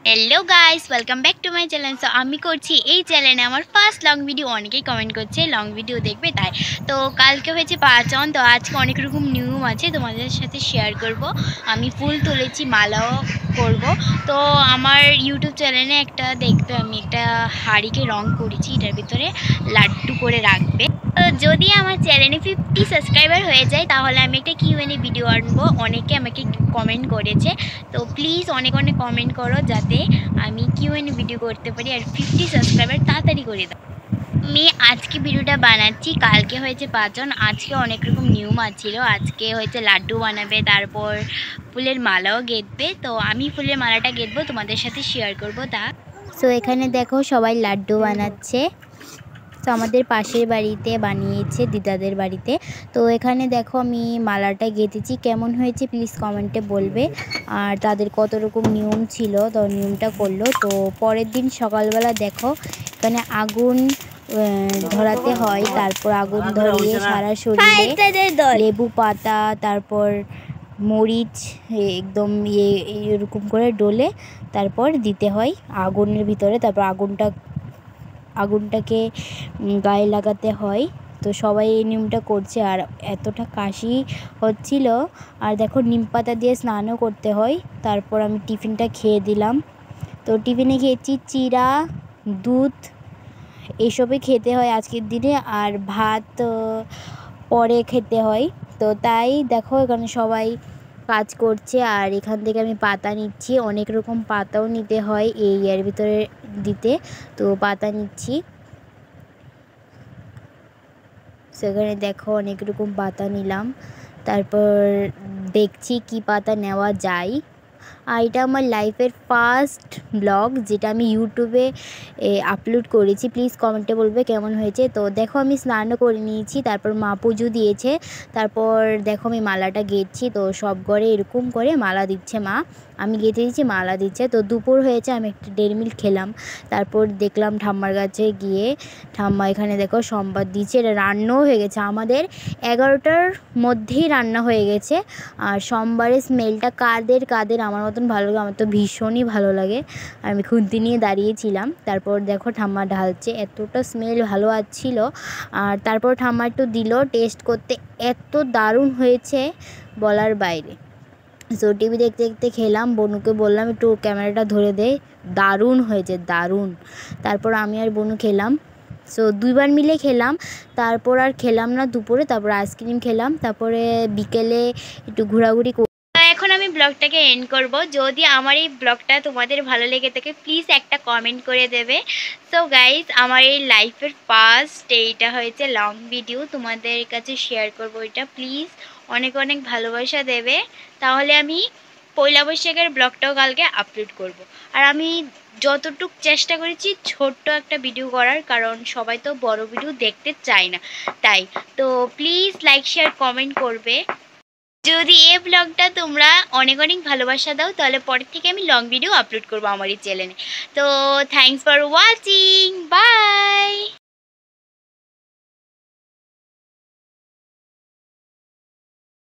Hello guys welcome back to my channel. So আমি করছি এই চ্যানেলে আমার ফার্স্ট লং ভিডিও। অনেকেই কমেন্ট করছে লং ভিডিও দেখবে, তাই তো কালকে হয়েছে পাঁচন, তো আজকে অনেক রকম নিয়ম আছে তোমাদের সাথে শেয়ার করব। আমি ফুল তুলেছি, মালাও করব। তো আমার ইউটিউব চ্যানেলে একটা দেখবে, আমি একটা হাঁড়িকে রং করেছি, এটার ভিতরে লাড্ডু করে রাখবে। তো যদি আমার চ্যানেলে 50 সাবস্ক্রাইবার হয়ে যায় তাহলে আমি একটা কিউএনএ ভিডিও আনবো। অনেকে আমাকে কমেন্ট করেছে, তো প্লিজ অনেক অনেক কমেন্ট করো যাতে আমি কিউএনএ ভিডিও করতে পারি আর 50 সাবস্ক্রাইবার তাড়াতাড়ি করে দাও। আমি আজকে ভিডিওটা বানাচ্ছি, কালকে হয়েছে পাঁচজন, আজকে অনেক রকম নিয়ম আছিল। আজকে হয়েছে লাড্ডু বানাবে, তারপর ফুলের মালাও গেঁথবে। তো আমি ফুলের মালাটা গেঁথবো, তোমাদের সাথে শেয়ার করবো তা। সো এখানে দেখো সবাই লাড্ডু বানাচ্ছে। তো আমাদের পাশের বাড়িতে বানিয়েছে, দিদাদের বাড়িতে। তো এখানে দেখো আমি মালাটা গেঁথেছি, কেমন হয়েছে প্লিজ কমেন্টে বলবে। আর তাদের কত রকম নিয়ম ছিল, তো নিয়মটা করলো। তো পরের দিন সকালবেলা দেখো এখানে আগুন ধরাতে হয়, তারপর আগুন ধরিয়ে সারা শরীরে লেবু পাতা, তারপর মরিচ একদম এরকম করে ডলে তারপর দিতে হয় আগুনের ভিতরে, তারপর আগুনটাকে গায়ে লাগাতে হয়। তো সবাই এই নিয়মটা করছে, আর এতটা কাশি হচ্ছিল। আর দেখো নিম পাতা দিয়ে স্নানও করতে হয়। তারপর আমি টিফিনটা খেয়ে দিলাম। তো টিফিনে খেয়েছি চিড়া, দুধ, এসবই খেতে হয় আজকের দিনে। আর ভাত পরে খেতে হয়। তো তাই দেখো এখানে সবাই কাজ করছে, আর এখান থেকে আমি পাতা নিচ্ছি। অনেক রকম পাতাও নিতে হয় এই এর ভিতরে দিতে, তো পাতা নিচ্ছি। সেখানে দেখো অনেক রকম পাতা নিলাম, তারপর দেখছি কি পাতা নেওয়া যায়। আর এটা আমার লাইফের ফার্স্ট ব্লগ, যেটা আমি ইউটিউবে আপলোড করেছি। প্লিজ কমেন্টে বলবে কেমন হয়েছে। তো দেখো আমি স্নানও করে নিয়েছি, তারপর মা পুজো দিয়েছে। তারপর দেখো আমি মালাটা গেঁথছি। তো সব ঘরে এরকম করে মালা দিচ্ছে মা, আমি গেঁথে দিচ্ছি, মালা দিচ্ছে। তো দুপুর হয়েছে, আমি একটা ডেয়ারি মিল্ক খেলাম। তারপর দেখলাম ঠাম্মার কাছে গিয়ে, ঠাম্মা এখানে দেখো সম্বাদ দিচ্ছে। এটা রান্নাও হয়ে গেছে, আমাদের 11টার মধ্যেই রান্না হয়ে গেছে। আর সোমবারের স্মেলটা কাদের আমার মতন ভালো লাগে, আমার তো ভীষণই ভালো লাগে। আর আমি খুন্তি নিয়ে দাঁড়িয়েছিলাম। তারপর দেখো ঠাম্মা ঢালছে, এতটা স্মেল ভালো আসছিল। আর তারপর ঠাম্মা একটু দিল টেস্ট করতে, এত দারুণ হয়েছে বলার বাইরে। সো টিভি দেখতে দেখতে খেলাম, বনুকে বললাম একটু ক্যামেরাটা ধরে দে, দারুণ হয়েছে দারুণ। তারপর আমি আর বনু খেলাম। সো দুইবার মিলে খেলাম। তারপর আর খেলাম না দুপুরে, তারপর আইসক্রিম খেলাম। তারপরে বিকেলে একটু ঘোরাঘুরি। এখন আমি ব্লগটাকে এন্ড করব। যদি আমার এই ব্লগটা তোমাদের ভালো লেগে থাকে প্লিজ একটা কমেন্ট করে দেবে। সো গাইজ, আমার এই লাইফের ফার্স্ট এইটা হয়েছে লং ভিডিও, তোমাদের কাছে শেয়ার করব এটা। প্লিজ অনেক অনেক ভালোবাসা দেবে, তাহলে আমি পয়লা বৈশাখের ব্লগটাও কালকে আপলোড করব। আর আমি যতটুকু চেষ্টা করেছি ছোট্ট একটা ভিডিও করার, কারণ সবাই তো বড় ভিডিও দেখতে চায় না, তাই। তো প্লিজ লাইক শেয়ার কমেন্ট করবে। যদি এই ব্লগটা তোমরা অনেক অনেক ভালোবাসা দাও তাহলে পরের থেকে আমি লং ভিডিও আপলোড করবো আমার এই চ্যানেলে। তো থ্যাংকস ফর ওয়াচিং, বাই।